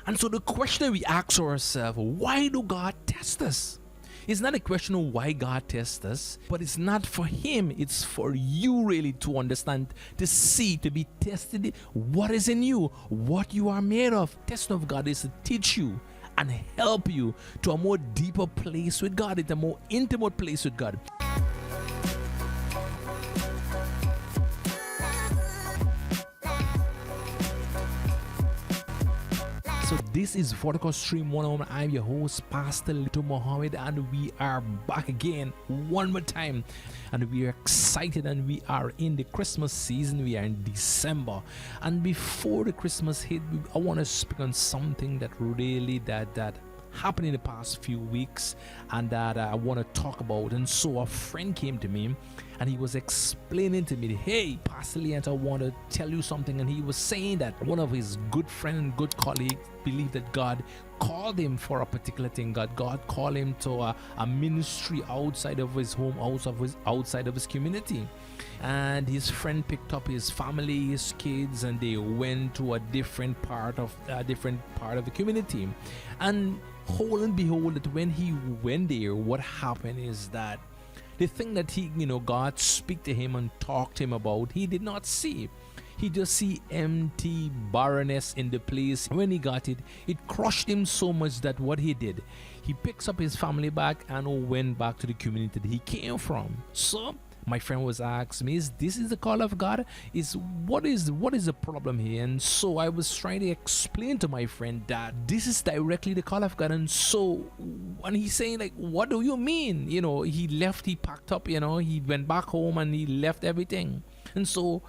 And so the question that we ask ourselves, why do God test us? It's not a question of why God tests us, but it's not for Him. It's for you really to understand, to see, to be tested what is in you, what you are made of. Testing of God is to teach you and help you to a more deeper place with God, it's a more intimate place with God. So this is Vertical Stream 101. I'm your host, Pastor Little Mohammed, and we are back again one more time. And we are excited, and we are in the Christmas season. We are in December. And before the Christmas hit, I want to speak on something that really that happened in the past few weeks, and that I want to talk about. And so a friend came to me and he was explaining to me, hey, Pastor Leant, I want to tell you something. And he was saying that one of his good friend and good colleague believed that God called him for a particular thing. God called him to a ministry outside of his home, outside of his community. And his friend picked up his family, his kids, and they went to a different part of the community. And hold and behold, that when he went there, what happened is that the thing that God speak to him and talk to him about, he did not see. He just see empty barrenness in the place. When he got it, it crushed him so much that what he did, he picks up his family back and went back to the community that he came from. So my friend was asking me, is this the call of God? What is the problem here? And so I was trying to explain to my friend that this is directly the call of God. And so when he's saying, like, what do you mean? He left, he packed up, he went back home and he left everything. And so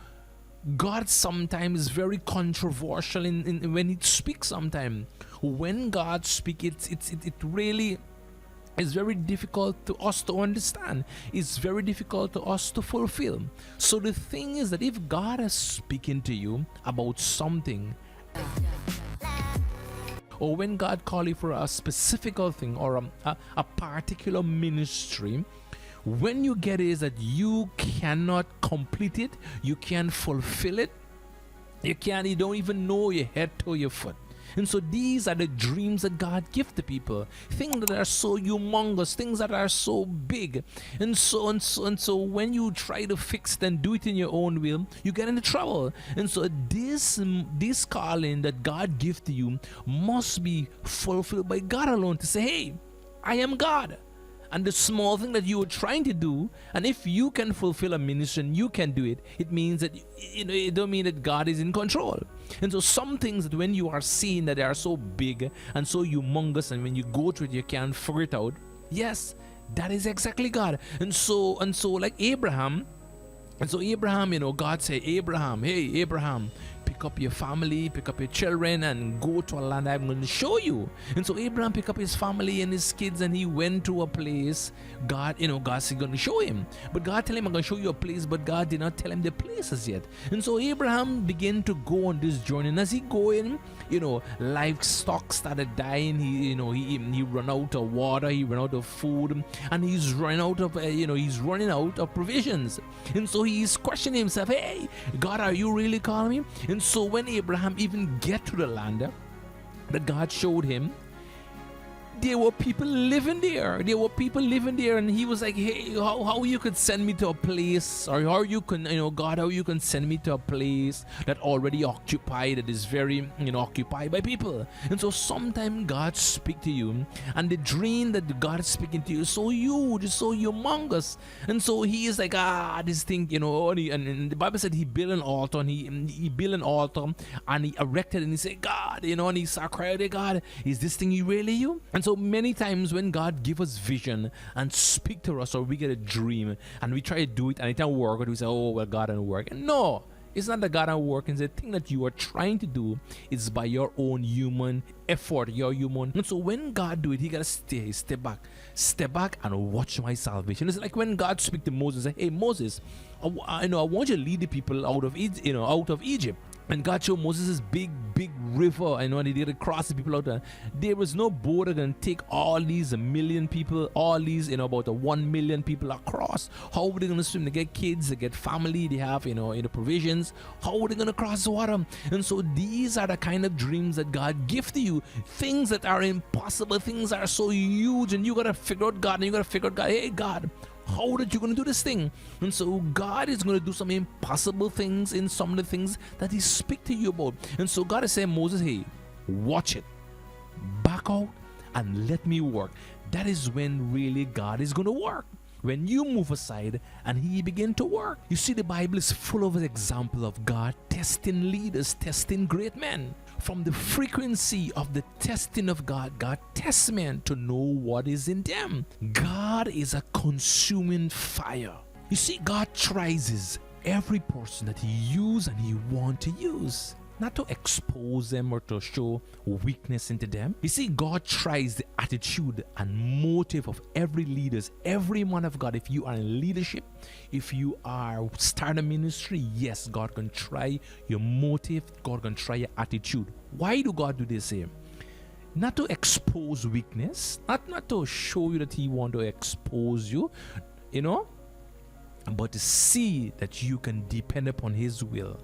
God sometimes is very controversial in when he speaks. Sometimes when God speaks, it really is very difficult to us to understand. It's very difficult to us to fulfill. So the thing is that if God is speaking to you about something, or when God calls you for a specific thing or a particular ministry, when you get it is that you cannot complete it, you can't fulfill it, you don't even know your head to your foot. And so these are the dreams that God gives to people, things that are so humongous, things that are so big. And so when you try to fix it and do it in your own will, you get into trouble. And so this calling that God gives to you must be fulfilled by God alone, to say, hey, I am God. And the small thing that you are trying to do, and if you can fulfill a ministry and you can do it, it means that it don't mean that God is in control. And so some things that when you are seeing that they are so big and so humongous, and when you go through it you can't figure it out, yes, that is exactly God. And so like Abraham, God said, Abraham, hey Abraham, pick up your family, pick up your children, and go to a land I'm going to show you. And so Abraham picked up his family and his kids, and he went to a place God's going to show him. But God told him, I'm going to show you a place, but God did not tell him the places yet. And so Abraham began to go on this journey, and as he going, livestock started dying. He run out of water, he ran out of food, and he's running out of provisions. And so he's questioning himself, hey, God, are you really calling me? And so when Abraham even get to the land that God showed him, there were people living there. And he was like, hey, how you could send me to a place, or how you can, God, how you can send me to a place that already occupied, that is very, occupied by people. And so sometimes God speak to you, and the dream that God is speaking to you is so huge, so humongous. And so he is like, this thing, and the Bible said he built an altar, and he built an altar, and he erected, and he said, God, and he started crying, God, is this thing really you? And so many times when God give us vision and speak to us, or we get a dream and we try to do it and it don't work, and we say, oh well, God don't work. And no, it's not that God don't work. It's the thing that you are trying to do is by your own human effort, your human. And so when God do it, he gotta step back and watch my salvation. It's like when God speak to Moses, say, hey Moses, I want you to lead the people out of Egypt. And God showed Moses this big river, and when he did cross the people out there, there was no boat that can take all these 1,000,000 people, all these, about 1,000,000 people across. How are they going to swim? They get kids, they get family, they have, provisions. How are they going to cross the water? And so these are the kind of dreams that God gives to you. Things that are impossible, things that are so huge, and you got to figure out God, and you got to figure out God, hey, God, how that you're going to do this thing. And so God is going to do some impossible things in some of the things that he speak to you about. And so God is saying, Moses, hey, watch it, back out and let me work. That is when really God is going to work, when you move aside and he begin to work. You see, the Bible is full of an example of God testing leaders, testing great men. From the frequency of the testing of God, God tests men to know what is in them. God is a consuming fire. You see, God tries every person that he uses and he wants to use, not to expose them or to show weakness into them. You see, God tries the attitude and motive of every leader, every man of God. If you are in leadership, if you are starting a ministry, yes, God can try your motive, God can try your attitude. Why do God do this here? Not to expose weakness, not to show you that he want to expose you, but to see that you can depend upon his will.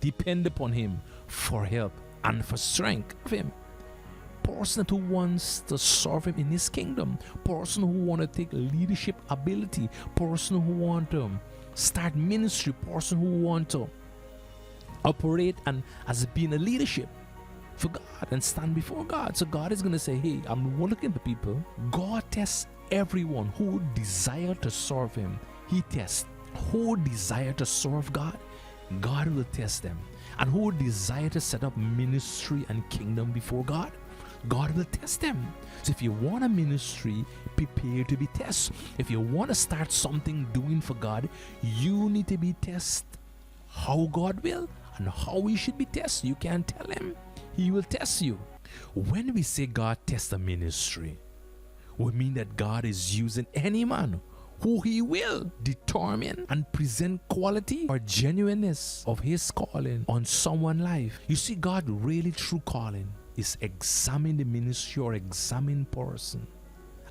Depend upon him for help and for strength of him. Person who wants to serve him in his kingdom. Person who want to take leadership ability. Person who want to start ministry. Person who want to operate and as being a leadership for God and stand before God. So God is going to say, hey, I'm looking for people. God tests everyone who desire to serve him. He tests who desire to serve God. God will test them. And who desire to set up ministry and kingdom before God, God will test them. So if you want a ministry, prepare to be tested. If you want to start something doing for God, you need to be tested how God will and how we should be tested. You can't tell him. He will test you. When we say God tests a ministry, we mean that God is using any man who he will determine and present quality or genuineness of his calling on someone's life. You see, God really true calling is examine the ministry or examine person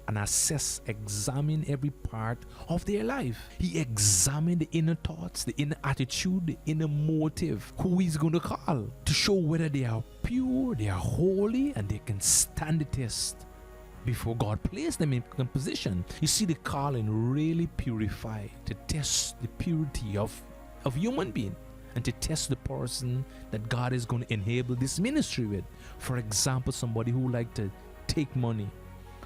and examine every part of their life. He examine the inner thoughts, the inner attitude, the inner motive, who he's going to call, to show whether they are pure, they are holy, and they can stand the test before God placed them in position. You see, the calling really purify to test the purity of human being and to test the person that God is going to enable this ministry with. For example, somebody who like to take money,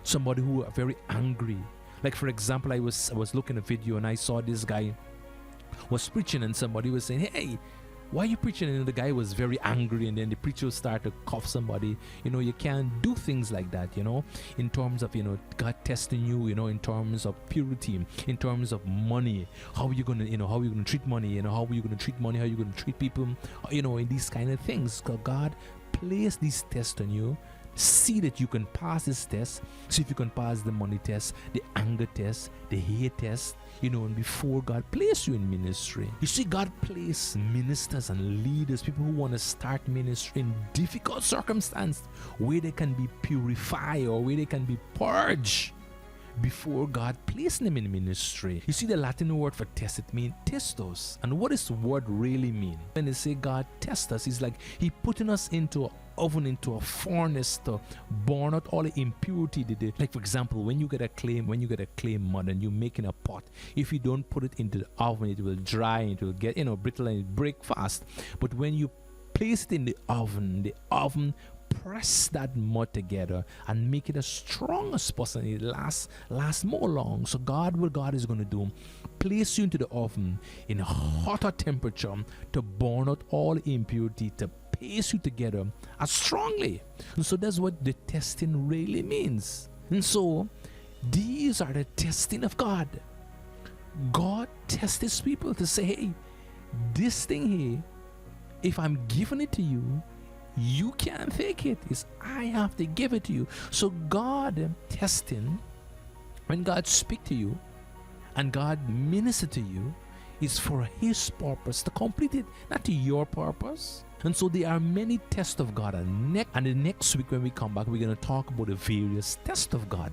somebody who are very angry. Like for example, I was looking at a video and I saw this guy was preaching and somebody was saying, hey, why are you preaching? And the guy was very angry, and then the preacher started to cuff somebody. You can't do things like that, in terms of, God testing you, in terms of purity, in terms of money. How are you going to, how are you going to treat money? How are you going to treat money? How are you going to treat people? In these kind of things. God placed these tests on you. See that you can pass this test. See if you can pass the money test, the anger test, the hate test, and before God place you in ministry. You see, God place ministers and leaders, people who want to start ministry in difficult circumstances where they can be purified or where they can be purged before God placed them in ministry. You see, the Latin word for test, it means testos. And what does the word really mean? When they say God test us, it's like he putting us into an oven, into a furnace to burn out all the impurity. Like for example, when you get a clay mud and you make in a pot, if you don't put it into the oven, it will dry, it will get brittle and it break fast. But when you place it in the oven press that mud together and make it as strong as possible. It lasts more long. So what God is going to do, place you into the oven in a hotter temperature to burn out all impurity, to paste you together as strongly. And so that's what the testing really means. And so these are the testing of God. God tests his people to say, hey, this thing here, if I'm giving it to you, you can't fake it. I have to give it to you. So God testing, when God speak to you and God minister to you, is for His purpose to complete it, not to your purpose. And so there are many tests of God. And the next week when we come back, we're going to talk about the various tests of God.